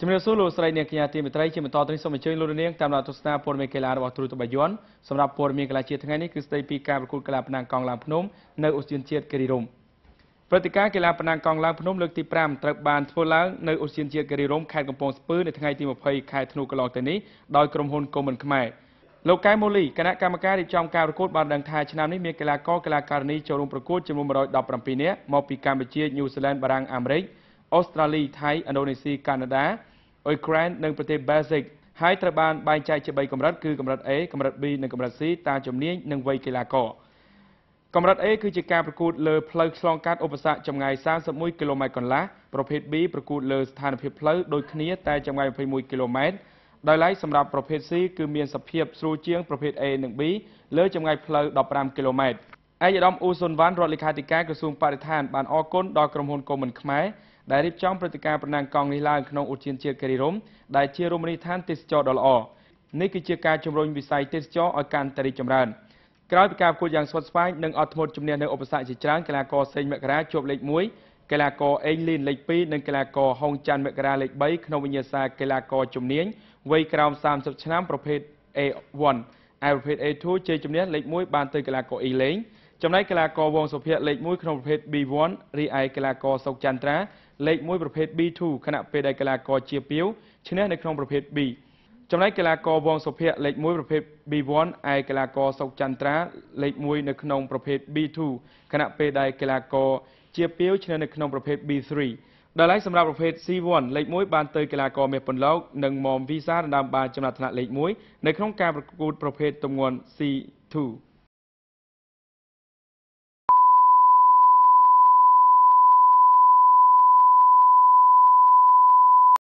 ជំរាបសួរលោកស្រីនាងកញ្ញាទីមេត្រីជាបន្តទៅនេះសូមអញ្ជើញលោកនាងតាមដានទស្សនាព័ត៌មានកីឡារបស់ទូរទស្សន៍បាយ័នសម្រាប់ព័ត៌មានកីឡាជាតិថ្ងៃនេះគឺស្ដីពីការប្រកួតកីឡាប្រណាំងកង់ឡើងភ្នំនៅឧទ្យានជាតិគិរីរម្យព្រឹត្តិការណ៍កីឡាប្រណាំងកង់ឡើងភ្នំលើកទី5ត្រូវបានធ្វើឡើងនៅឧទ្យានជាតិគិរីរម្យខេត្តកំពង់ស្ពឺនៅថ្ងៃទី20ខែធ្នូកន្លងទៅនេះដោយក្រុមហ៊ុនកុម្មុនខ្មែរលោកកែម៉ូលីគណៈកម្មការរៀបចំការប្រកួតបានដឹងថាឆ្នាំនេះមានកីឡាករកីឡាការិនីចូលរួមប្រកួតចំនួន117នាក់មកពីកម្ពុជាញូហ្សេឡង់បារាំងអាមេរិកអូស្ត្រាលីថៃឥណ្ឌូនេស៊ីកាណាដាអ៊ុយក្រែននិងប្រទេសបែលហ្សិកហើយត្រូវបានបែងចែកជា3កម្រិតគឺកម្រិត A កម្រិត B និងកម្រិត C តាមជំនាញនិងវ័យកីឡាករកម្រិត A គឺជាការប្រកួតលើផ្លូវឆ្លងកាត់ឧបសគ្គចម្ងាយ31គីឡូម៉ែត្រកន្លះប្រភេទ B ប្រកួតលើស្ថានភាពផ្លូវដូចគ្នាតែចម្ងាយ21គីឡូម៉ែត្រដោយឡែកសម្រាប់ប្រភេទ C គឺមានសភាពស្រួលជាងប្រភេទ A និង B លើចម្ងាយផ្លូវ15គីឡូម៉ែត្រឯកឧត្តមអ៊ូសុនវ៉ាន់រដ្ឋលេខាធិការក្រសួងបរិស្ថានបានអរគុណដល់ក្រុមហ៊ុនកុម្មុនខ្មែរដែលរៀបចំព្រឹត្តិការណ៍ប្រណាំងកង់នេះឡើងក្នុងឧទ្យានជាតិគិរីរម្យដែលជារមណីយដ្ឋានទេសចរណ៍ដ៏ល្អនេះគឺជាការជំរុញវិស័យទេសចរណ៍ឲ្យកាន់តែរីកចម្រើនក្រោយពីការប្រកួតយ៉ាងស្វិតស្វាញនិងអត់ធ្មត់ជំនះនៅឧបសគ្គជាច្រើនកីឡាករសេងមករាជាប់លេខ1កីឡាករអេងលីនលេខ2និងកីឡាករហុងច័ន្ទមករាលេខ3ក្នុងវិញ្ញាសាកីឡាករជំនាញវ័យក្រោម30ឆ្នាំប្រភេទ A1 ឯប្រភេទ A2 ជ័យជំនះលេខ1បានទៅកីឡាករអ៊ីលេងចំណែកកីឡាករវងសុភ័ក្រលេខ1ក្នុងប្រភេទ B1 រីឯកីឡាករសុកចន្ទ្រាលេខ1ប្រភេទ B2 ខណៈពេលដែលកីឡាករជាពាវឈ្នះនៅក្នុងប្រភេទ B ចំណែកកីឡាករវងសុភ័ក្រលេខ1ប្រភេទ B1 ឯកីឡាករសុកចន្ទ្រាលេខ1នៅក្នុងប្រភេទ B2 ខណៈពេលដែលកីឡាករជាពាវឈ្នះនៅក្នុងប្រភេទ B3 ដល់ឡែកសម្រាប់ប្រភេទ C1 លេខ1បានទៅកីឡាករមាសពន្លកនិងមុំវីសាដណ្ដើមបានចំណាត់ថ្នាក់លេខ1នៅក្នុងការប្រកួតប្រភេទទម្ងន់ C2